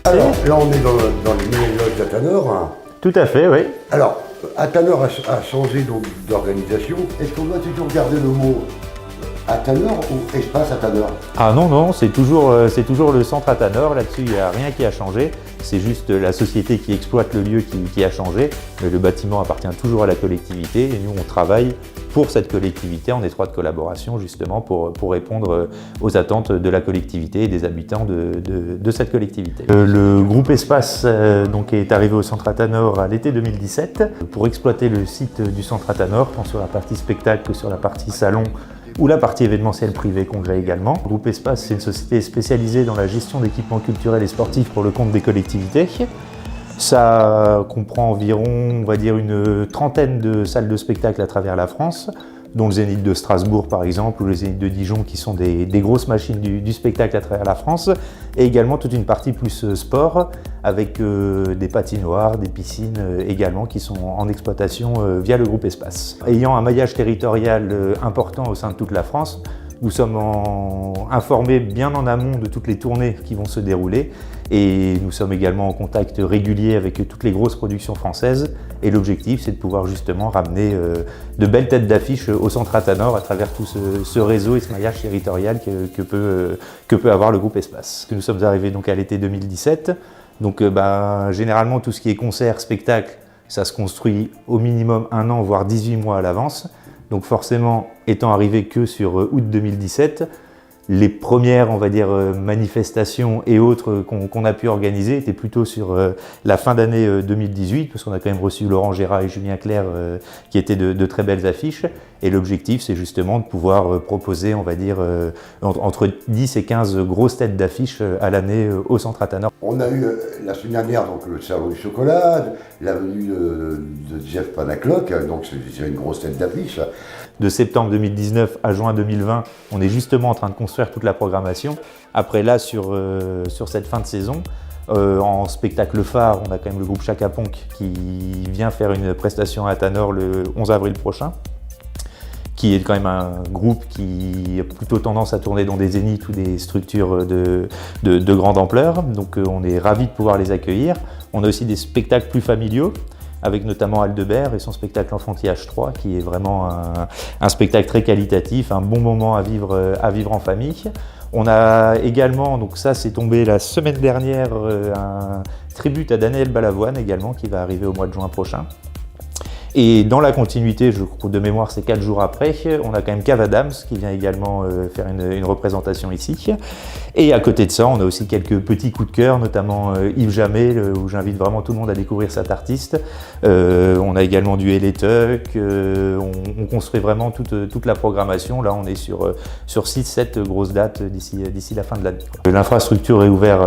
Alors, là, on est dans les nouvelles loges d'Athanor. Hein. Tout à fait, oui. Alors, Athanor a changé d'organisation. Est-ce qu'on doit toujours garder le mot Athanor ou espace Athanor? Ah non, non, c'est toujours le centre Athanor. Là-dessus, il n'y a rien qui a changé. C'est juste la société qui exploite le lieu qui a changé. Mais le bâtiment appartient toujours à la collectivité et nous, on travaille pour cette collectivité en étroite collaboration justement pour répondre aux attentes de la collectivité et des habitants de cette collectivité. Le groupe Espace donc est arrivé au centre Athanor à l'été 2017 pour exploiter le site du centre Athanor, tant sur la partie spectacle que sur la partie salon ou la partie événementielle privée congrès également. Le groupe Espace, c'est une société spécialisée dans la gestion d'équipements culturels et sportifs pour le compte des collectivités. Ça comprend environ, on va dire, une trentaine de salles de spectacle à travers la France, dont le Zénith de Strasbourg par exemple, ou le Zénith de Dijon, qui sont des grosses machines du spectacle à travers la France, et également toute une partie plus sport, avec des patinoires, des piscines également, qui sont en exploitation via le groupe Espace. Ayant un maillage territorial important au sein de toute la France, nous sommes informés bien en amont de toutes les tournées qui vont se dérouler et nous sommes également en contact régulier avec toutes les grosses productions françaises et l'objectif c'est de pouvoir justement ramener de belles têtes d'affiche au centre Athanor à travers tout ce réseau et ce maillage territorial que peut avoir le groupe Espace. Nous sommes arrivés donc à l'été 2017, donc généralement tout ce qui est concert, spectacle, ça se construit au minimum 1 an voire 18 mois à l'avance. Donc forcément, étant arrivé que sur août 2017, les premières, on va dire, manifestations et autres qu'on a pu organiser étaient plutôt sur la fin d'année 2018, parce qu'on a quand même reçu Laurent Gérard et Julien Clerc, qui étaient de très belles affiches. Et l'objectif, c'est justement de pouvoir proposer, on va dire, entre 10 et 15 grosses têtes d'affiches à l'année au centre Athanor. On a eu la semaine dernière donc, le salon du chocolat, la venue de Jeff Panaclock, donc c'est une grosse tête d'affiche. De septembre 2019 à juin 2020, on est justement en train de construire toute la programmation. Après là, sur cette fin de saison, en spectacle phare, on a quand même le groupe Chaka Ponk qui vient faire une prestation à Athanor le 11 avril prochain, qui est quand même un groupe qui a plutôt tendance à tourner dans des zéniths ou des structures de grande ampleur. Donc on est ravis de pouvoir les accueillir. On a aussi des spectacles plus familiaux, avec notamment Aldebert et son spectacle Enfantillage 3, qui est vraiment un spectacle très qualitatif, un bon moment à vivre en famille. On a également, donc ça c'est tombé la semaine dernière, un tribute à Daniel Balavoine également, qui va arriver au mois de juin prochain. Et dans la continuité, je crois de mémoire c'est 4 jours après, on a quand même Kev Adams qui vient également faire une représentation ici. Et à côté de ça, on a aussi quelques petits coups de cœur, notamment Yves Jammet, où j'invite vraiment tout le monde à découvrir cet artiste. On a également du Tuck, on construit vraiment toute la programmation. Là, on est sur 6-7 grosses dates d'ici la fin de l'année. L'infrastructure est ouverte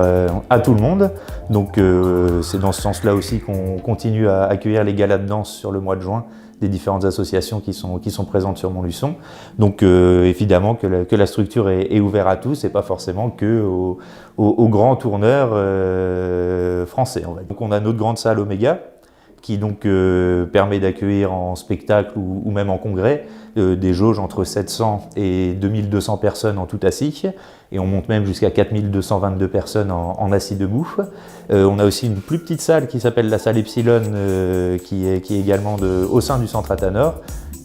à tout le monde, donc c'est dans ce sens-là aussi qu'on continue à accueillir les galas de danse sur le mois de juin des différentes associations qui sont présentes sur Montluçon. Donc évidemment que la structure est ouverte à tous et pas forcément que aux grands tourneurs français. Donc on a notre grande salle Oméga qui donc permet d'accueillir en spectacle ou même en congrès des jauges entre 700 et 2200 personnes en tout assis, et on monte même jusqu'à 4222 personnes en assis debout. On a aussi une plus petite salle qui s'appelle la salle Epsilon, qui est également au sein du centre Athanor,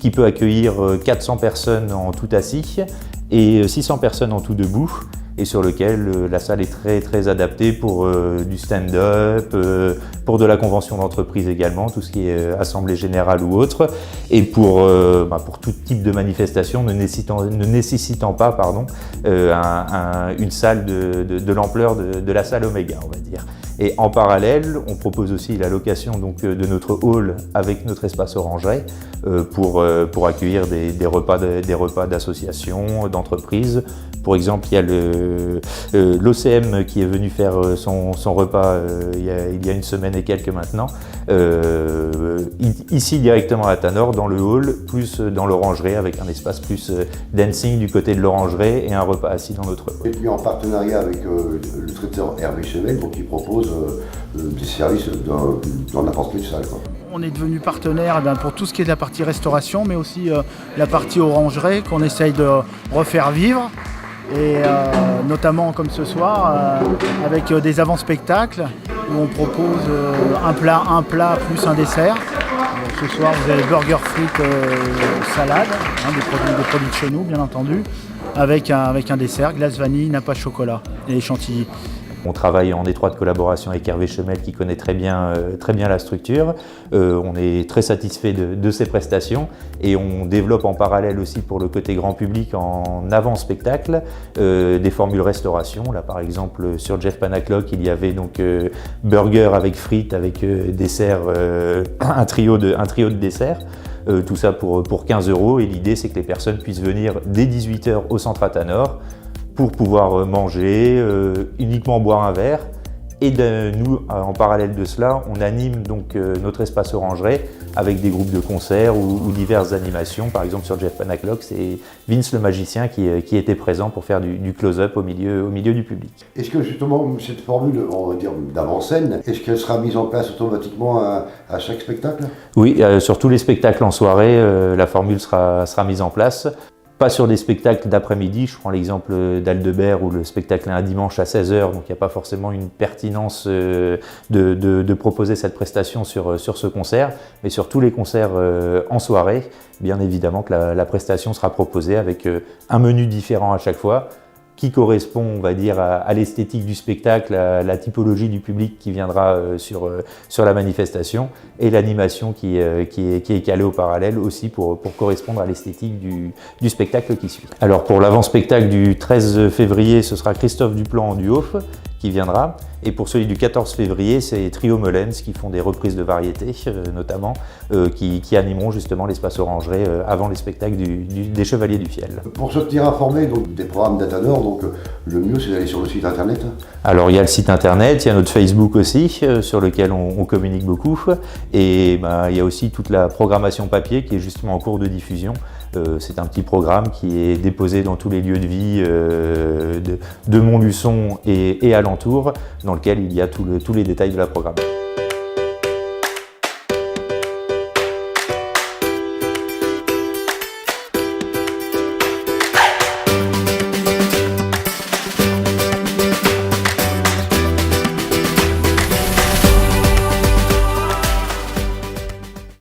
qui peut accueillir 400 personnes en tout assis et 600 personnes en tout debout, et sur lequel la salle est très très adaptée pour du stand-up, pour de la convention d'entreprise également, tout ce qui est assemblée générale ou autre, et pour tout type de manifestation ne nécessitant pas une salle de l'ampleur de la salle Oméga, on va dire. Et en parallèle, on propose aussi la location donc, de notre hall avec notre espace orangerie pour accueillir des repas d'associations, d'entreprises. Pour exemple, il y a l'OCM qui est venu faire son repas il y a une semaine et quelques maintenant, ici directement à Athanor, dans le hall, plus dans l'orangerie, avec un espace plus dancing du côté de l'orangerie et un repas assis dans notre hall. Et puis en partenariat avec le traiteur Hervé Chevel, donc il propose des services dans n'importe quelle salle. On est devenu partenaire pour tout ce qui est de la partie restauration, mais aussi la partie orangerie qu'on essaye de refaire vivre. et notamment comme ce soir avec des avant-spectacles où on propose un plat plus un dessert. Ce soir vous avez burger frites salade, des produits de chez nous bien entendu, avec un dessert, glace vanille, nappe à chocolat et chantilly. On travaille en étroite collaboration avec Hervé Chemel qui connaît très bien la structure. On est très satisfait de ses prestations et on développe en parallèle aussi pour le côté grand public en avant-spectacle des formules restauration. Là par exemple sur Jeff Panaclock il y avait donc burger avec frites, avec dessert, un trio de desserts. Tout ça pour 15 € et l'idée c'est que les personnes puissent venir dès 18 h au Centre Athanor pour pouvoir manger, uniquement boire un verre. Et nous, en parallèle de cela, on anime donc notre espace Orangerie avec des groupes de concerts ou diverses animations. Par exemple, sur Jeff Panaclock, c'est Vince le magicien qui était présent pour faire du close-up au milieu du public. Est-ce que justement cette formule, on va dire d'avant-scène, est-ce qu'elle sera mise en place automatiquement à chaque spectacle? Oui, sur tous les spectacles en soirée, la formule sera mise en place. Pas sur des spectacles d'après-midi, je prends l'exemple d'Aldebert où le spectacle est un dimanche à 16 h, donc il n'y a pas forcément une pertinence de proposer cette prestation sur ce concert, mais sur tous les concerts en soirée, bien évidemment que la prestation sera proposée avec un menu différent à chaque fois, qui correspond, on va dire, à l'esthétique du spectacle, à la typologie du public qui viendra sur la manifestation, et l'animation qui est calée au parallèle aussi pour correspondre à l'esthétique du spectacle qui suit. Alors pour l'avant-spectacle du 13 février, ce sera Christophe Duplan en duo qui viendra, et pour celui du 14 février, c'est Trio Molens qui font des reprises de variétés notamment, qui animeront justement l'espace Orangerie avant les spectacles des Chevaliers du Fiel. Pour se tenir informé donc, des programmes d'Athanor, donc le mieux c'est d'aller sur le site internet. Alors il y a le site internet, il y a notre Facebook aussi, sur lequel on communique beaucoup, et il y a aussi toute la programmation papier qui est justement en cours de diffusion. C'est un petit programme qui est déposé dans tous les lieux de vie de Montluçon et alentours, dans lequel il y a tous les détails de la programmation.